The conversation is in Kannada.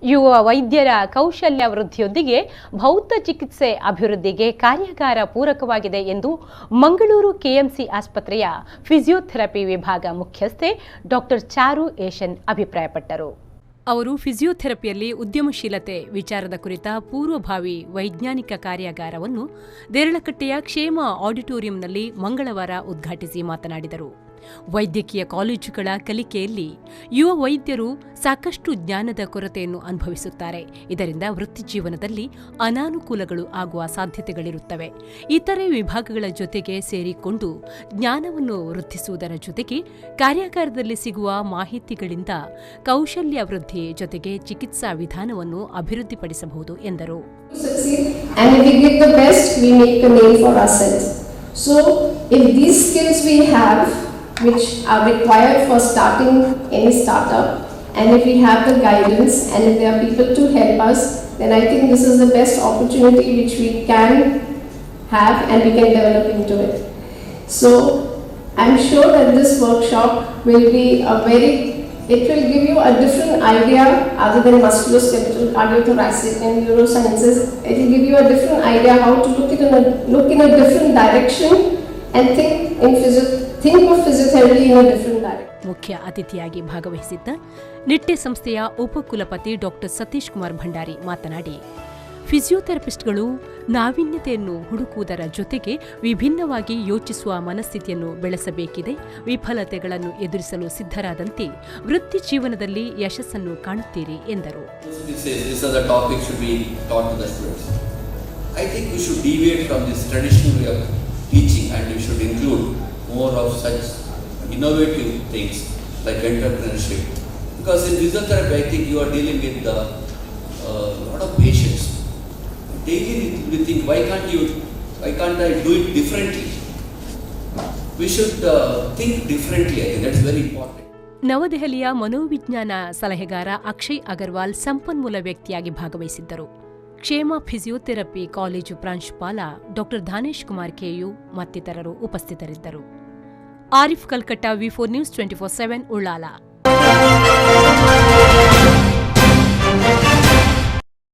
ಯುವ ವೈದ್ಯರ ಕೌಶಲ್ಯ ವೃದ್ಧಿಯೊಂದಿಗೆ ಭೌತ ಚಿಕಿತ್ಸೆ ಅಭಿವೃದ್ಧಿಗೆ ಕಾರ್ಯಾಗಾರ ಪೂರಕವಾಗಿದೆ ಎಂದು ಮಂಗಳೂರು ಕೆಎಂಸಿ ಆಸ್ಪತ್ರೆಯ ಫಿಸಿಯೋಥೆರಪಿ ವಿಭಾಗ ಮುಖ್ಯಸ್ಥೆ ಡಾಕ್ಟರ್ ಚಾರು ಏಷನ್ ಅಭಿಪ್ರಾಯಪಟ್ಟರು. ಅವರು ಫಿಸಿಯೋಥೆರಪಿಯಲ್ಲಿ ಉದ್ಯಮಶೀಲತೆ ವಿಚಾರದ ಕುರಿತ ಪೂರ್ವಭಾವಿ ವೈಜ್ಞಾನಿಕ ಕಾರ್ಯಾಗಾರವನ್ನು ದೇರಳಕಟ್ಟೆಯ ಕ್ಷೇಮ ಆಡಿಟೋರಿಯಂನಲ್ಲಿ ಮಂಗಳವಾರ ಉದ್ಘಾಟಿಸಿ ಮಾತನಾಡಿದರು. ವೈದ್ಯಕೀಯ ಕಾಲೇಜುಗಳ ಕಲಿಕೆಯಲ್ಲಿ ಯುವ ವೈದ್ಯರು ಸಾಕಷ್ಟು ಜ್ಞಾನದ ಕೊರತೆಯನ್ನು ಅನುಭವಿಸುತ್ತಾರೆ. ಇದರಿಂದ ವೃತ್ತಿಜೀವನದಲ್ಲಿ ಅನಾನುಕೂಲಗಳು ಆಗುವ ಸಾಧ್ಯತೆಗಳಿರುತ್ತವೆ. ಇತರೆ ವಿಭಾಗಗಳ ಜೊತೆಗೆ ಸೇರಿಕೊಂಡು ಜ್ಞಾನವನ್ನು ವೃದ್ಧಿಸುವುದರ ಜೊತೆಗೆ ಕಾರ್ಯಾಗಾರದಲ್ಲಿ ಸಿಗುವ ಮಾಹಿತಿಗಳಿಂದ ಕೌಶಲ್ಯ ವೃದ್ಧಿ ಜೊತೆಗೆ ಚಿಕಿತ್ಸಾ ವಿಧಾನವನ್ನು ಅಭಿವೃದ್ಧಿಪಡಿಸಬಹುದು ಎಂದರು. Which are required for starting any startup, and if we have the guidance and if there are people to help us, then I think this is the best opportunity which we can have and we can develop into it. So I'm sure that this workshop will be it will give you a different idea other than musculoskeletal, cardiothoracic and neurosciences. It will give you a different idea how to look in a different direction and think of physiotherapy in a different direction. ಮುಖ್ಯ ಅತಿಥಿಯಾಗಿ ಭಾಗವಹಿಸಿದ್ದ ನಿಟ್ಟೆ ಸಂಸ್ಥೆಯ ಉಪಕುಲಪತಿ ಡಾಕ್ಟರ್ ಸತೀಶ್ ಕುಮಾರ್ ಭಂಡಾರಿ ಮಾತನಾಡಿ, ಫಿಸಿಯೋಥೆರಪಿಸ್ಟ್ಗಳು ನಾವೀನ್ಯತೆಯನ್ನು ಹುಡುಕುವುದರ ಜೊತೆಗೆ ವಿಭಿನ್ನವಾಗಿ ಯೋಚಿಸುವ ಮನಸ್ಥಿತಿಯನ್ನು ಬೆಳೆಸಬೇಕಿದೆ. ವಿಫಲತೆಗಳನ್ನು ಎದುರಿಸಲು ಸಿದ್ಧರಾದಂತೆ ವೃತ್ತಿ ಜೀವನದಲ್ಲಿ ಯಶಸ್ಸನ್ನು ಕಾಣುತ್ತೀರಿ ಎಂದರು. Teaching, and you should include more of such innovative things like entrepreneurship, because in physiotherapy I think you are dealing with a lot of patients. Daily we think, why can't I do it differently? We should think differently. I think that's very important. ನವದೆಹಲಿಯ ಮನೋವಿಜ್ಞಾನ ಸಲಹೆಗಾರ ಅಕ್ಷಯ್ ಅಗರ್ವಾಲ್ ಸಂಪನ್ಮೂಲ ವ್ಯಕ್ತಿಯಾಗಿ ಭಾಗವಹಿಸಿದ್ದರು. ಕ್ಷೇಮ ಫಿಸಿಯೋಥೆರಪಿ ಕಾಲೇಜು ಪ್ರಾಂಶುಪಾಲ ಡಾಕ್ಟರ್ ಧಾನೇಶ್ ಕುಮಾರ್ ಕೆಯು ಮತ್ತಿತರರು ಉಪಸ್ಥಿತರಿದ್ದರು. ಆರಿಫ್ ಕಲ್ಕಟ್ಟ, ವಿ4 ನ್ಯೂಸ್ 24/7 ಉಳ್ಳಾಲ.